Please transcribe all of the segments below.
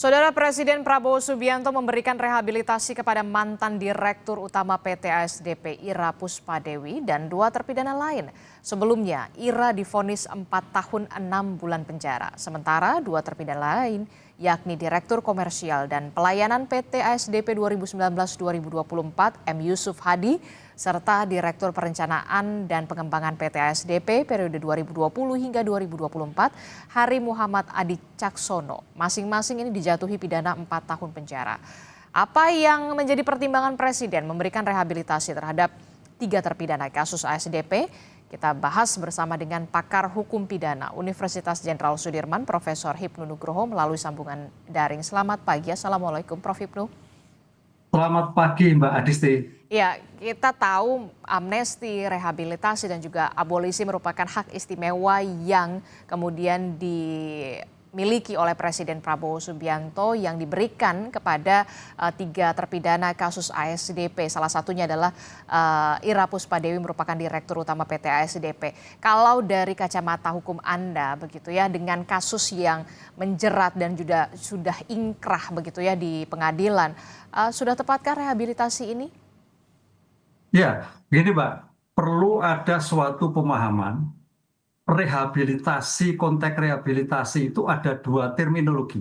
Saudara Presiden Prabowo Subianto memberikan rehabilitasi kepada mantan Direktur Utama PT ASDP Ira Puspadewi dan 2 terpidana lain. Sebelumnya, Ira divonis 4 tahun 6 bulan penjara. Sementara 2 terpidana lain, yakni Direktur Komersial dan Pelayanan PT ASDP 2019-2024 M. Yusuf Hadi, serta Direktur Perencanaan dan Pengembangan PT ASDP periode 2020 hingga 2024 Hari Muhammad Adi Caksono. Masing-masing ini dijatuhi pidana 4 tahun penjara. Apa yang menjadi pertimbangan Presiden memberikan rehabilitasi terhadap 3 terpidana kasus ASDP? Kita bahas bersama dengan pakar hukum pidana Universitas Jenderal Sudirman, Profesor Hipnu Nugroho melalui sambungan daring. Selamat pagi, Assalamualaikum Prof. Hipnu. Selamat pagi Mbak Adisti. Ya, kita tahu amnesti, rehabilitasi dan juga abolisi merupakan hak istimewa yang kemudian dimiliki oleh Presiden Prabowo Subianto yang diberikan kepada 3 terpidana kasus ASDP. Salah satunya adalah Ira Puspadewi merupakan Direktur Utama PT ASDP. Kalau dari kacamata hukum Anda begitu ya, dengan kasus yang menjerat dan juga sudah ingkrah begitu ya di pengadilan, sudah tepatkah rehabilitasi ini? Ya, gini Mbak, perlu ada suatu pemahaman rehabilitasi, konteks rehabilitasi itu ada 2 terminologi.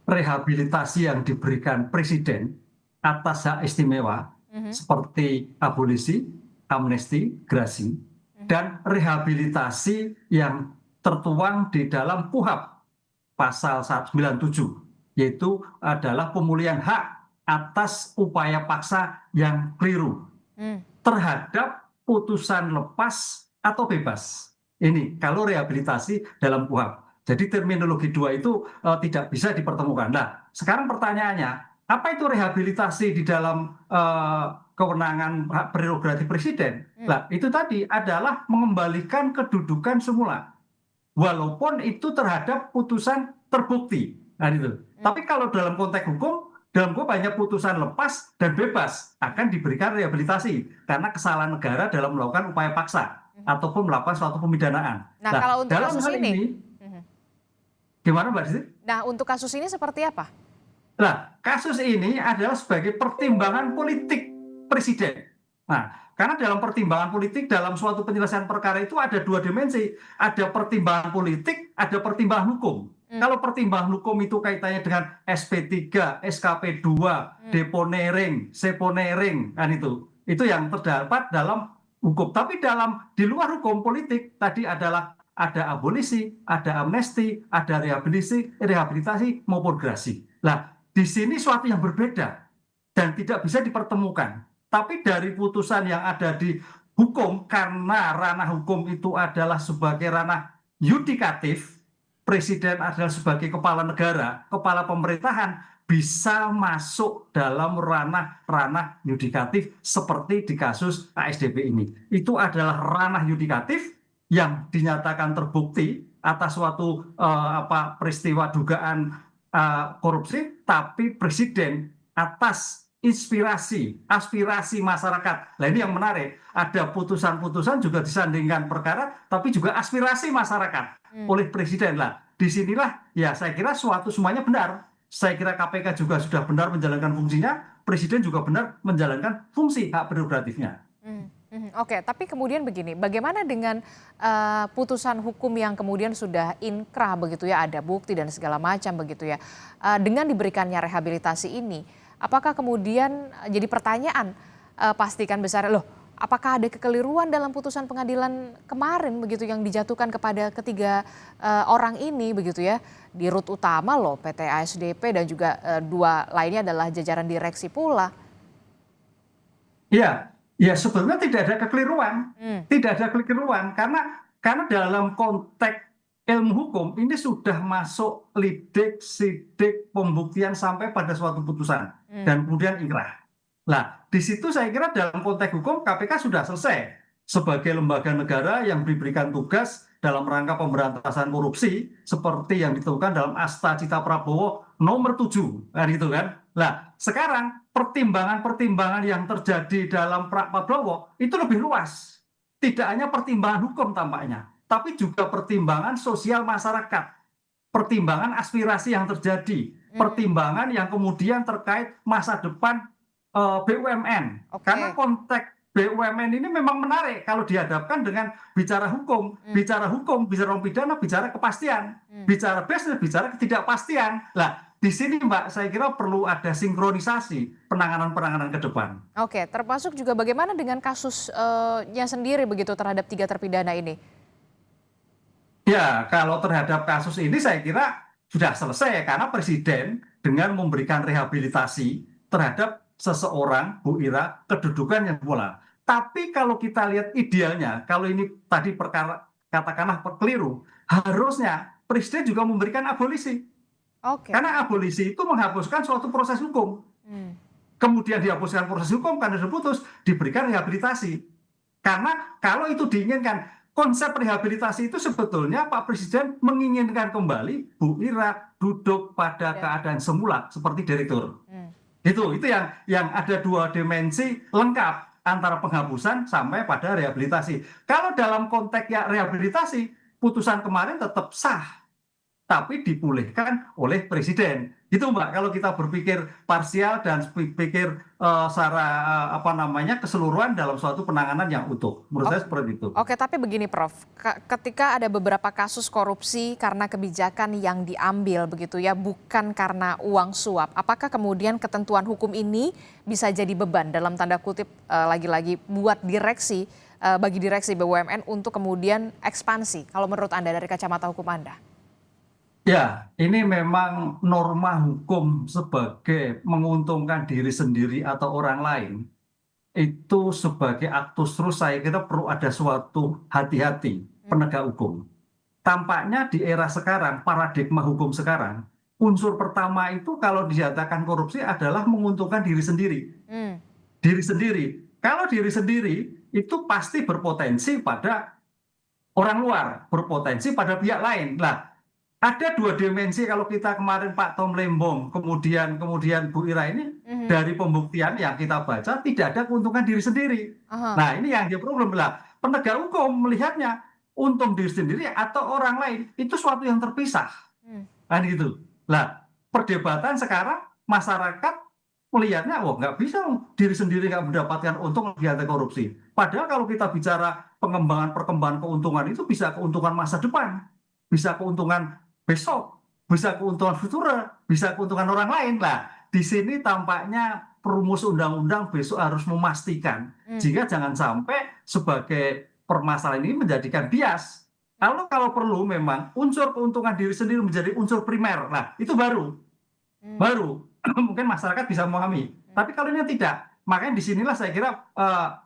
Rehabilitasi yang diberikan Presiden atas hak istimewa seperti abolisi, amnesti, grasi, dan rehabilitasi yang tertuang di dalam KUHP pasal 197, yaitu adalah pemulihan hak atas upaya paksa yang keliru terhadap putusan lepas atau bebas. Ini kalau rehabilitasi dalam KUHP. Jadi terminologi 2 itu tidak bisa dipertemukan. Nah, sekarang pertanyaannya, apa itu rehabilitasi di dalam kewenangan hak prerogatif Presiden? Nah, itu tadi adalah mengembalikan kedudukan semula. Walaupun itu terhadap putusan terbukti. Nah, itu. Tapi kalau dalam konteks hukum, dalam banyak putusan lepas dan bebas akan diberikan rehabilitasi karena kesalahan negara dalam melakukan upaya paksa ataupun melakukan suatu pemidanaan. Nah, kalau untuk dalam kasus hal ini, gimana Mbak Desi? nah untuk kasus ini seperti apa? Nah, kasus ini adalah sebagai pertimbangan politik Presiden. Nah, karena dalam pertimbangan politik dalam suatu penyelesaian perkara itu ada 2 dimensi. Ada pertimbangan politik, ada pertimbangan hukum. Kalau pertimbangan hukum itu kaitannya dengan SP3, SKP2, deponering, seponering, kan itu. Itu yang terdapat dalam hukum. Tapi di luar hukum politik tadi adalah ada abolisi, ada amnesti, ada rehabilitasi maupun grasi. Nah, di sini suatu yang berbeda dan tidak bisa dipertemukan. Tapi dari putusan yang ada di hukum, karena ranah hukum itu adalah sebagai ranah yudikatif, Presiden adalah sebagai kepala negara, kepala pemerintahan, bisa masuk dalam ranah yudikatif seperti di kasus ASDP ini. Itu adalah ranah yudikatif yang dinyatakan terbukti atas suatu peristiwa dugaan korupsi, tapi Presiden atas aspirasi masyarakat. Nah, ini yang menarik. Ada putusan-putusan juga disandingkan perkara, tapi juga aspirasi masyarakat oleh Presiden. Lah, disinilah ya saya kira semuanya benar. Saya kira KPK juga sudah benar menjalankan fungsinya, Presiden juga benar menjalankan fungsi hak prerogatifnya. Oke, tapi kemudian begini, bagaimana dengan putusan hukum yang kemudian sudah inkrah begitu ya, ada bukti dan segala macam begitu ya, dengan diberikannya rehabilitasi ini, apakah kemudian jadi pertanyaan pastikan besar, loh apakah ada kekeliruan dalam putusan pengadilan kemarin begitu yang dijatuhkan kepada ketiga orang ini begitu ya, Dirut Utama loh PT ASDP dan juga 2 lainnya adalah jajaran direksi pula. Iya. Ya sebetulnya tidak ada kekeliruan, karena dalam konteks ilmu hukum ini sudah masuk lidik, sidik, pembuktian sampai pada suatu putusan dan kemudian inkrah. Nah, di situ saya kira dalam konteks hukum KPK sudah selesai sebagai lembaga negara yang diberikan tugas dalam rangka pemberantasan korupsi seperti yang ditentukan dalam Asta Cita Prabowo nomor 7, kan gitu kan. Nah, sekarang pertimbangan-pertimbangan yang terjadi dalam Pak Prabowo itu lebih luas. Tidak hanya pertimbangan hukum tampaknya, tapi juga pertimbangan sosial masyarakat. pertimbangan aspirasi yang terjadi, pertimbangan yang kemudian terkait masa depan BUMN. Karena Oke. konteks BUMN ini memang menarik kalau dihadapkan dengan bicara hukum, bicara hukum, bicara pidana, bicara kepastian, bicara bisnis, bicara ketidakpastian. Lah, di sini Mbak, saya kira perlu ada sinkronisasi penanganan-penanganan ke depan. Oke, termasuk juga bagaimana dengan kasusnya sendiri begitu terhadap 3 terpidana ini? Ya, kalau terhadap kasus ini saya kira sudah selesai karena Presiden dengan memberikan rehabilitasi terhadap seseorang, Bu Ira, kedudukan yang bola. Tapi kalau kita lihat idealnya, kalau ini tadi perkara katakanlah keliru, harusnya Presiden juga memberikan abolisi. Oke. Karena abolisi itu menghapuskan suatu proses hukum. Hmm. Kemudian dihapuskan proses hukum karena diputus, diberikan rehabilitasi. Karena kalau itu diinginkan, konsep rehabilitasi itu sebetulnya Pak Presiden menginginkan kembali Bu Ira duduk pada Ya. keadaan semula seperti direktur. Hmm. Itu yang ada 2 dimensi lengkap antara penghapusan sampai pada rehabilitasi. Kalau dalam konteks ya rehabilitasi, putusan kemarin tetap sah, tapi dipulihkan oleh Presiden. Gitu Mbak, kalau kita berpikir parsial dan pikir secara keseluruhan dalam suatu penanganan yang utuh. Menurut saya seperti itu. Oke, tapi begini Prof, ketika ada beberapa kasus korupsi karena kebijakan yang diambil begitu ya, bukan karena uang suap, apakah kemudian ketentuan hukum ini bisa jadi beban dalam tanda kutip lagi-lagi buat direksi, bagi direksi BUMN untuk kemudian ekspansi, kalau menurut Anda dari kacamata hukum Anda? Ya, ini memang norma hukum sebagai menguntungkan diri sendiri atau orang lain, itu sebagai aktus terus saya kira perlu ada suatu hati-hati penegak hukum. Tampaknya di era sekarang, paradigma hukum sekarang, unsur pertama itu kalau dinyatakan korupsi adalah menguntungkan diri sendiri. Hmm. Diri sendiri. Kalau diri sendiri itu pasti berpotensi pada orang luar, berpotensi pada pihak lain. Nah, ada 2 dimensi kalau kita kemarin Pak Tom Lembong, kemudian Bu Ira ini dari pembuktian yang kita baca tidak ada keuntungan diri sendiri. Aha. Nah, ini yang dia problem lah. Penegak hukum melihatnya untung diri sendiri atau orang lain itu suatu yang terpisah. Kan gitu. Lah, perdebatan sekarang masyarakat melihatnya, wah nggak bisa diri sendiri nggak mendapatkan untung di anti korupsi. Padahal kalau kita bicara perkembangan keuntungan itu bisa keuntungan masa depan, bisa keuntungan besok, bisa keuntungan futura, bisa keuntungan orang lain. Lah, di sini tampaknya perumus undang-undang besok harus memastikan jika jangan sampai sebagai permasalahan ini menjadikan bias. Kalau perlu memang unsur keuntungan diri sendiri menjadi unsur primer. Nah, itu baru mungkin masyarakat bisa memahami. Tapi kalau ini tidak, makanya disinilah saya kira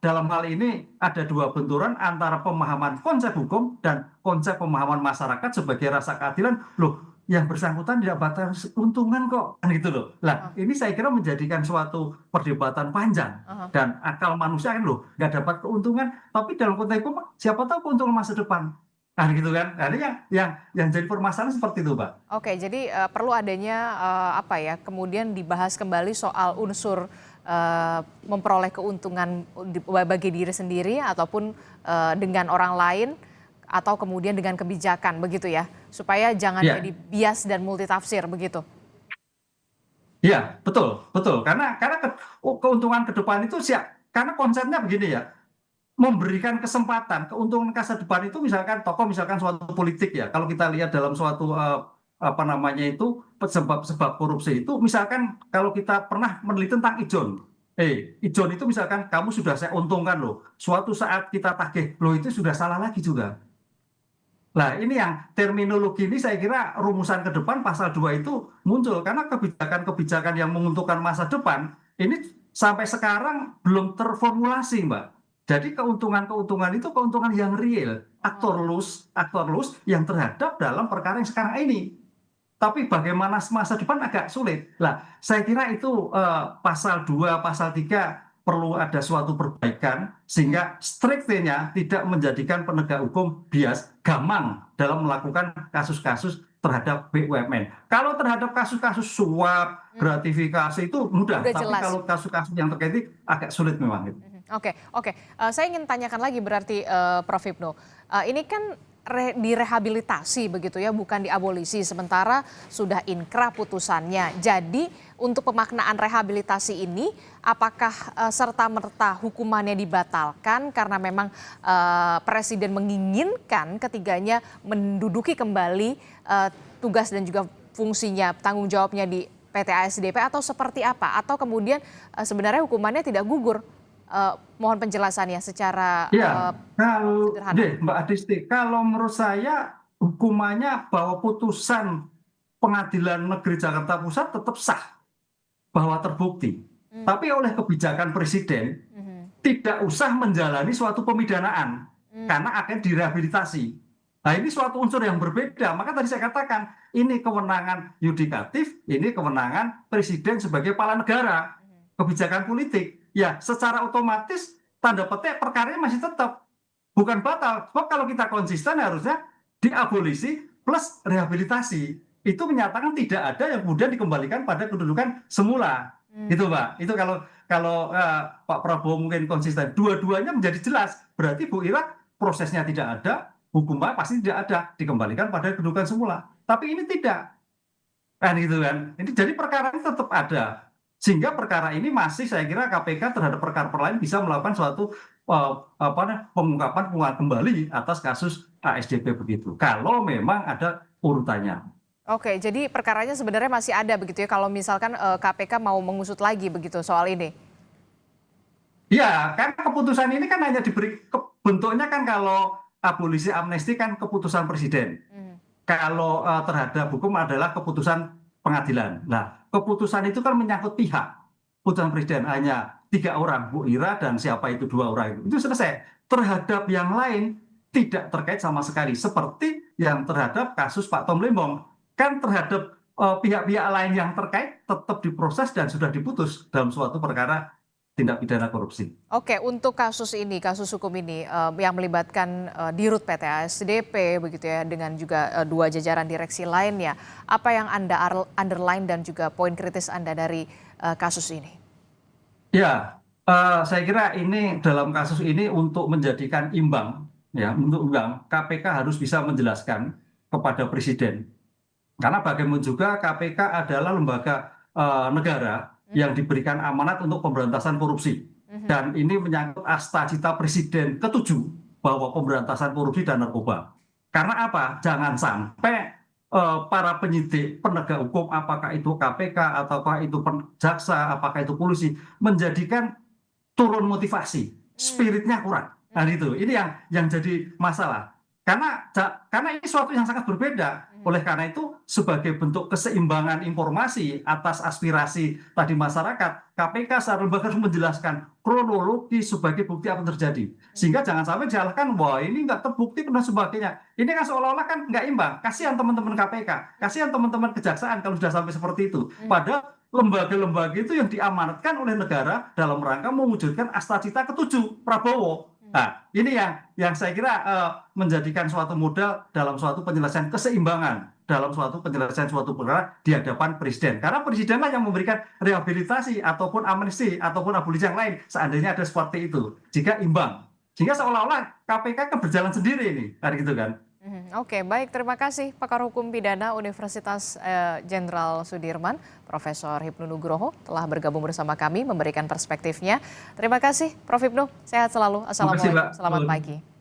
dalam hal ini ada 2 benturan antara pemahaman konsep hukum dan konsep pemahaman masyarakat sebagai rasa keadilan. Loh, yang bersangkutan tidak batas keuntungan kok, kan gitu loh. Lah, ini saya kira menjadikan suatu perdebatan panjang dan akal manusia kan loh nggak dapat keuntungan, tapi dalam konteks hukum siapa tahu keuntungan masa depan. Kan gitu kan. Nah, ini yang jadi permasalahan seperti itu, Mbak. Oke, jadi perlu adanya kemudian dibahas kembali soal unsur memperoleh keuntungan bagi diri sendiri ataupun dengan orang lain atau kemudian dengan kebijakan begitu ya, supaya jangan jadi bias dan multitafsir begitu. Iya, betul, betul. Karena keuntungan ke depan itu karena konsepnya begini ya, memberikan kesempatan, keuntungan masa depan itu misalkan tokoh misalkan suatu politik ya, kalau kita lihat dalam suatu sebab korupsi itu misalkan kalau kita pernah meneliti tentang Ijon. Ijon itu misalkan kamu sudah saya untungkan loh, suatu saat kita tagih, loh itu sudah salah lagi juga. Nah, ini yang terminologi ini saya kira rumusan ke depan pasal 2 itu muncul karena kebijakan-kebijakan yang menguntungkan masa depan ini sampai sekarang belum terformulasi, Mbak. Jadi keuntungan-keuntungan itu keuntungan yang real, aktor loss yang terhadap dalam perkara yang sekarang ini. Tapi bagaimana masa depan agak sulit. Lah, saya kira itu pasal 2, pasal 3 perlu ada suatu perbaikan sehingga strictnya tidak menjadikan penegak hukum bias, gamang dalam melakukan kasus-kasus terhadap BUMN. Kalau terhadap kasus-kasus suap, gratifikasi itu mudah, Udah tapi jelas. kalau kasus-kasus yang terkait itu agak sulit memang. Oke. Saya ingin tanyakan lagi berarti Prof. Hipnu. Ini kan direhabilitasi begitu ya, bukan diabolisi, sementara sudah inkrah putusannya. Jadi untuk pemaknaan rehabilitasi ini, apakah serta-merta hukumannya dibatalkan karena memang Presiden menginginkan ketiganya menduduki kembali tugas dan juga fungsinya, tanggung jawabnya di PT ASDP, atau seperti apa? Atau kemudian sebenarnya hukumannya tidak gugur? Mohon penjelasannya secara Ya, kalau sederhana. Mbak Adisti, kalau menurut saya hukumannya bahwa putusan Pengadilan Negeri Jakarta Pusat tetap sah bahwa terbukti. Tapi oleh kebijakan Presiden tidak usah menjalani suatu pemidanaan karena akan direhabilitasi. Nah, ini suatu unsur yang berbeda. Maka tadi saya katakan ini kewenangan yudikatif, ini kewenangan Presiden sebagai kepala negara, kebijakan politik. Ya, secara otomatis tanda petik perkaranya masih tetap bukan batal. Sebab kalau kita konsisten harusnya diabolisi plus rehabilitasi. Itu menyatakan tidak ada yang kemudian dikembalikan pada kedudukan semula. Gitu, Pak. Itu kalau Pak Prabowo mungkin konsisten. Dua-duanya menjadi jelas. Berarti Bu Ira prosesnya tidak ada, hukumnya pasti tidak ada, dikembalikan pada kedudukan semula. Tapi ini tidak. Kan gitu kan. Ini jadi perkara ini tetap ada. Sehingga perkara ini masih saya kira KPK terhadap perkara lain bisa melakukan suatu pengungkapan kembali atas kasus ASDP begitu. Kalau memang ada urutannya. Oke, jadi perkaranya sebenarnya masih ada begitu ya, kalau misalkan KPK mau mengusut lagi begitu soal ini. Ya, kan keputusan ini kan hanya diberi bentuknya kan kalau abolisi amnesti kan keputusan Presiden. Kalau terhadap hukum adalah keputusan pengadilan. Nah, keputusan itu kan menyangkut pihak. Keputusan Presiden hanya 3 orang, Bu Ira dan siapa itu 2 orang itu selesai. Terhadap yang lain tidak terkait sama sekali. Seperti yang terhadap kasus Pak Tom Lembong. Kan terhadap pihak-pihak lain yang terkait tetap diproses dan sudah diputus dalam suatu perkara tindak pidana korupsi. Oke, untuk kasus ini, kasus hukum ini yang melibatkan Dirut PT ASDP begitu ya, dengan juga 2 jajaran direksi lainnya, apa yang Anda underline dan juga poin kritis Anda dari kasus ini? Ya, saya kira ini dalam kasus ini untuk menjadikan imbang, ya, untuk imbang, KPK harus bisa menjelaskan kepada Presiden. Karena bagaimanapun juga KPK adalah lembaga negara yang diberikan amanat untuk pemberantasan korupsi. Dan ini menyangkut asta cita Presiden ke-7 bahwa pemberantasan korupsi dan narkoba. Karena apa? Jangan sampai para penyidik penegak hukum, apakah itu KPK, ataukah itu jaksa, apakah itu polisi, menjadikan turun motivasi, spiritnya kurang. Nah itu, ini yang jadi masalah. Karena ini suatu yang sangat berbeda. Oleh karena itu, sebagai bentuk keseimbangan informasi atas aspirasi tadi masyarakat, KPK secara lembaga harus menjelaskan kronologi sebagai bukti apa yang terjadi. Sehingga jangan sampai disalahkan, wah ini nggak terbukti dan sebagainya. Ini kan seolah-olah kan nggak imbang. Kasihan teman-teman KPK, kasihan teman-teman kejaksaan kalau sudah sampai seperti itu. Padahal lembaga-lembaga itu yang diamanatkan oleh negara dalam rangka mewujudkan asta cita ke-7 Prabowo. Nah, ini yang saya kira menjadikan suatu modal dalam suatu penyelesaian keseimbangan dalam suatu penyelesaian suatu perkara di hadapan Presiden. Karena Presidenlah yang memberikan rehabilitasi ataupun amnesti ataupun abolisi yang lain seandainya ada seperti itu. Jika imbang. Sehingga seolah-olah KPK kan berjalan sendiri ini. Kan gitu kan. Oke, baik, terima kasih Pakar Hukum Pidana Universitas Jenderal Sudirman, Profesor Hipnu Nugroho telah bergabung bersama kami memberikan perspektifnya. Terima kasih Prof. Hipnu, sehat selalu. Assalamualaikum, selamat pagi.